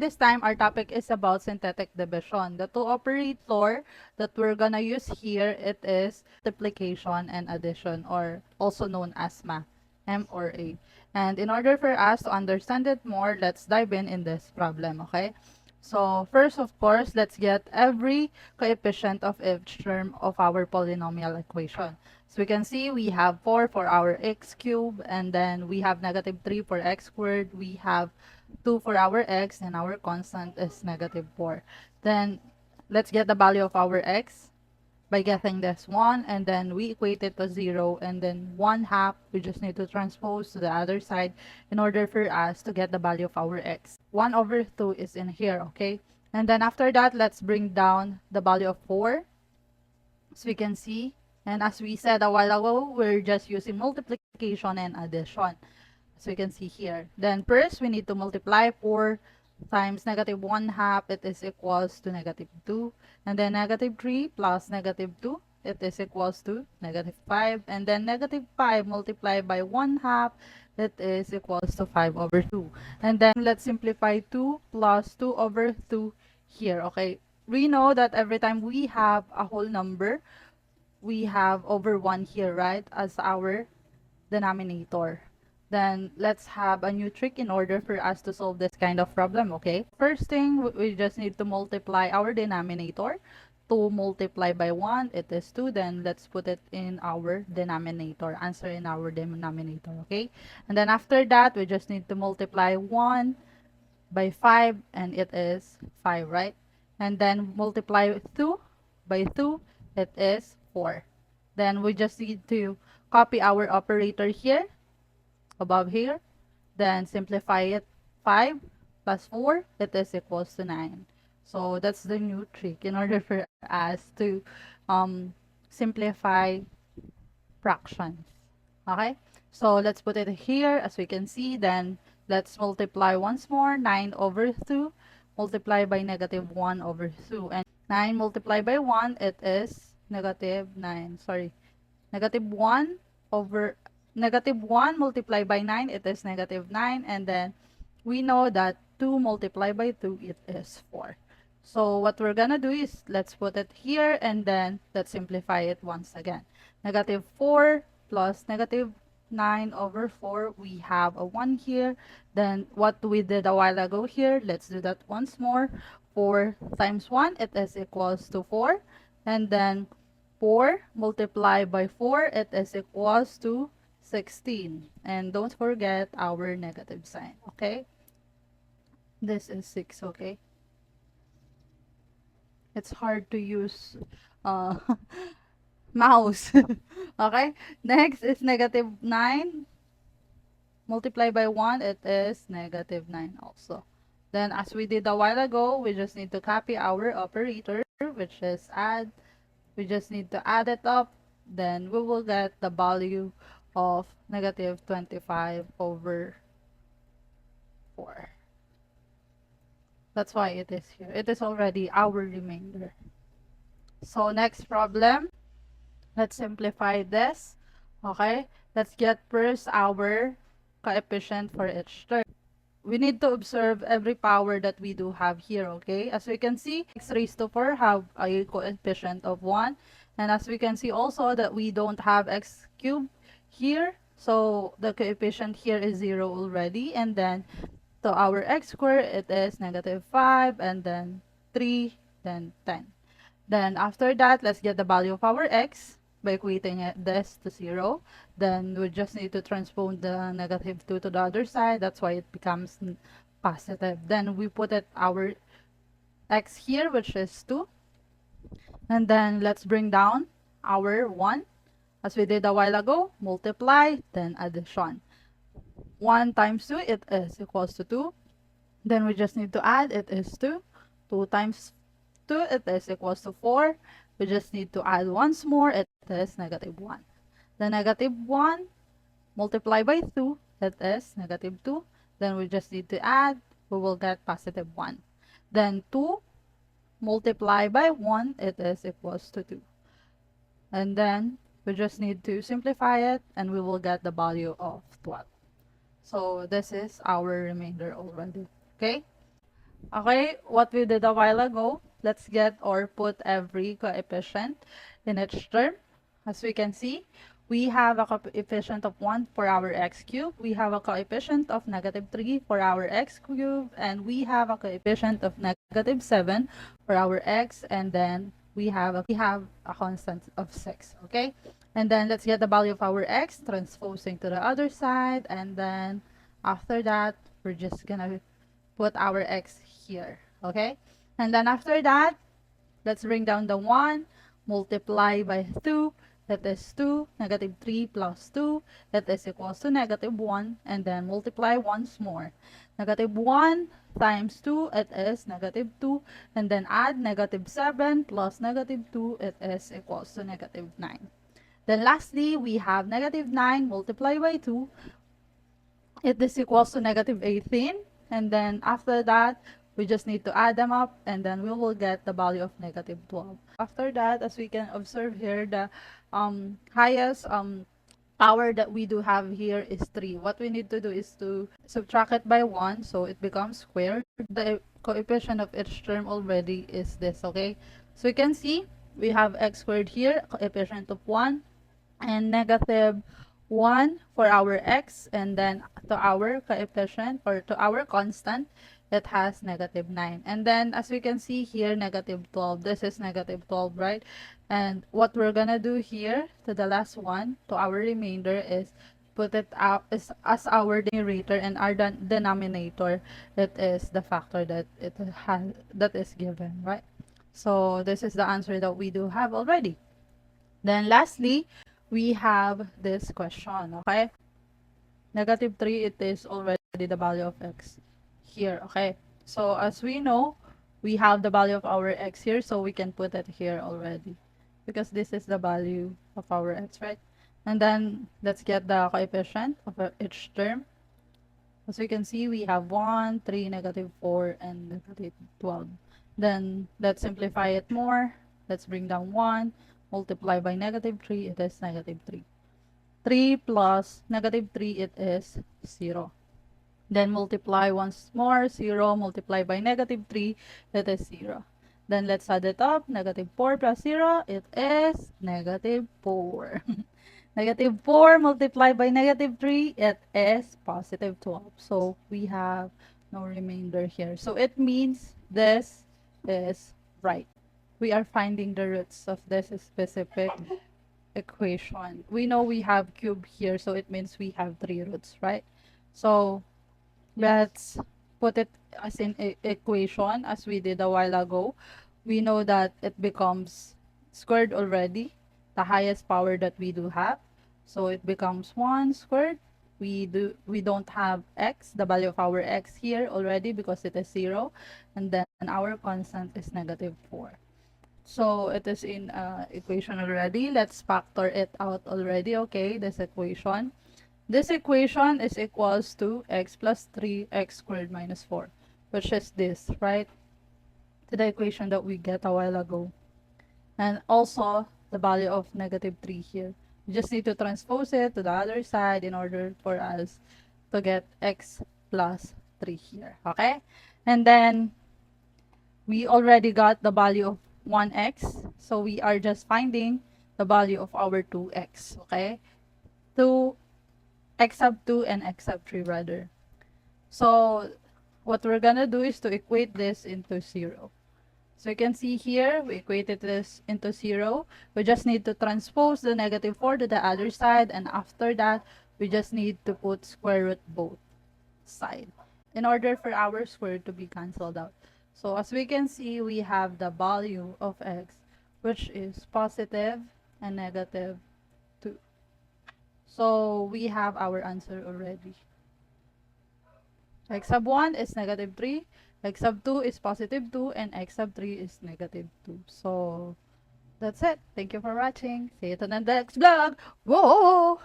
this time, our topic is about synthetic division. The two operator that we're gonna use here, it is multiplication and addition, or also known as math, M or A. And in order for us to understand it more, let's dive in this problem, okay? So first, of course, let's get every coefficient of each term of our polynomial equation. So we can see we have 4 for our x cubed, and then we have negative 3 for x squared. We have 2 for our x, and our constant is negative 4. Then let's get the value of our x by getting this 1, and then we equate it to 0, and then 1/2, we just need to transpose to the other side in order for us to get the value of our x. 1 over 2 is in here, okay? And then after that, let's bring down the value of 4, so we can see. And as we said a while ago, we're just using multiplication and addition. So we can see here. Then first, we need to multiply 4 times negative 1/2, it is equals to negative 2. And then negative 3 plus negative 2, it is equals to negative 5. And then negative 5 multiplied by 1/2, it is equals to 5 over 2. And then let's simplify 2 plus 2 over 2 here, okay? We know that every time we have a whole number, we have over 1 here, right, as our denominator. Then let's have a new trick in order for us to solve this kind of problem, okay? First thing, we just need to multiply our denominator. 2 multiplied by 1, it is 2. Then let's put it in our denominator, answer in our denominator, okay? And then after that, we just need to multiply 1 by 5, and it is 5, right? And then multiply 2 by 2, it is 4. Then we just need to copy our operator here, above here, then simplify it. 5 plus 4, it is equals to 9. So that's the new trick in order for us to simplify fractions. Okay, so let's put it here as we can see. Then let's multiply once more. 9 over 2 multiplied by negative 1 over 2, and 9 multiplied by 1, it is negative 9, sorry, negative 1 over negative 1 multiplied by 9, it is negative 9. And then we know that 2 multiplied by 2, it is 4. So what we're gonna do is let's put it here, and then let's simplify it once again. Negative 4 plus negative 9 over 4, we have a 1 here. Then what we did a while ago here, let's do that once more. 4 times 1, it is equals to 4. And then 4 multiplied by 4, it is equals to 16. And don't forget our negative sign, okay? This is 6, okay? It's hard to use uh, mouse. Okay? Next is negative 9. Multiplied by 1, it is negative 9 also. Then as we did a while ago, we just need to copy our operator, which is add. We just need to add it up. Then we will get the value of negative 25 over 4. That's why it is here. It is already our remainder. So next problem, let's simplify this. Okay, let's get first our coefficient for each term. We need to observe every power that we do have here, okay? As we can see, x raised to 4 have a coefficient of 1. And as we can see also that we don't have x cubed here. So the coefficient here is 0 already. And then to our x squared, it is negative 5, and then 3, then 10. Then after that, let's get the value of our x by equating this to 0. Then we just need to transpose the negative 2 to the other side. That's why it becomes positive. Then we put it our x here, which is 2. And then let's bring down our 1. As we did a while ago, multiply, then addition. 1 times 2, it is equals to 2. Then we just need to add, it is 2. 2 times 2, it is equals to 4. We just need to add once more, it is negative 1. The negative 1 multiplied by 2, it is negative 2. Then we just need to add, we will get positive 1. Then 2 multiplied by 1, it is equals to 2. And then we just need to simplify it, and we will get the value of 12. So this is our remainder already, okay? Okay, what we did a while ago, let's get or put every coefficient in each term. As we can see, we have a coefficient of 1 for our x cubed, we have a coefficient of negative 3 for our x cubed, and we have a coefficient of negative 7 for our x, and then we have a constant of 6, okay? And then let's get the value of our x, transposing to the other side, and then after that, we're just gonna put our x here, okay? And then after that, let's bring down the 1, multiply by 2, that is 2, negative 3 plus 2, that is equals to negative 1, and then multiply once more. Negative 1 times 2, it is negative 2, and then add negative 7 plus negative 2, it is equals to negative 9. Then lastly, we have negative 9 multiplied by 2, it is equals to negative 18, and then after that we just need to add them up, and then we will get the value of negative 12. After that, as we can observe here, the highest power that we do have here is 3. What we need to do is to subtract it by 1, so it becomes squared. The coefficient of each term already is this, okay? So you can see we have x squared here, coefficient of 1, and negative 1 for our x, and then to our coefficient or to our constant, it has negative 9. And then as we can see here, negative 12. This is negative 12, right? And what we're gonna do here to the last one, to our remainder, is put it out as our numerator, and our denominator, it is the factor that it has that is given, right? So this is the answer that we do have already. Then lastly, we have this question, okay? Negative 3, it is already the value of x here, okay? So as we know, we have the value of our x here, so we can put it here already because this is the value of our x, right? And then let's get the coefficient of each term. As you can see, we have 1, 3, negative 4, and negative 12. Then let's simplify it more. Let's bring down 1, multiply by negative 3, it is negative 3. 3 plus negative 3, it is 0. Then multiply once more, 0 multiplied by negative 3, it is 0. Then let's add it up, negative 4 plus 0, it is negative 4. Negative 4 multiplied by negative 3, it is positive 12. So we have no remainder here. So it means this is right. We are finding the roots of this specific equation. We know we have cube here, so it means we have 3 roots, right? So let's put it as in equation as we did a while ago. We know that it becomes squared already, the highest power that we do have. So it becomes 1 squared. We don't have x, the value of our x here already because it is 0, and then our constant is negative 4. So it is in equation already. Let's factor it out already, okay, this equation. This equation is equals to x plus 3x squared minus 4, which is this, right? To the equation that we get a while ago. And also the value of negative 3 here. We just need to transpose it to the other side in order for us to get x plus 3 here, okay? And then we already got the value of 1x, so we are just finding the value of our 2x, okay? 2 x sub 2 and x sub 3 rather. So what we're gonna do is to equate this into 0. So you can see here, we equated this into 0. We just need to transpose the negative 4 to the other side, and after that, we just need to put square root both sides in order for our square to be cancelled out. So as we can see, we have the value of x, which is positive and negative 2. So we have our answer already. X sub 1 is negative 3, x sub 2 is positive 2, and x sub 3 is negative 2. So that's it. Thank you for watching. See you to the next vlog. Whoa!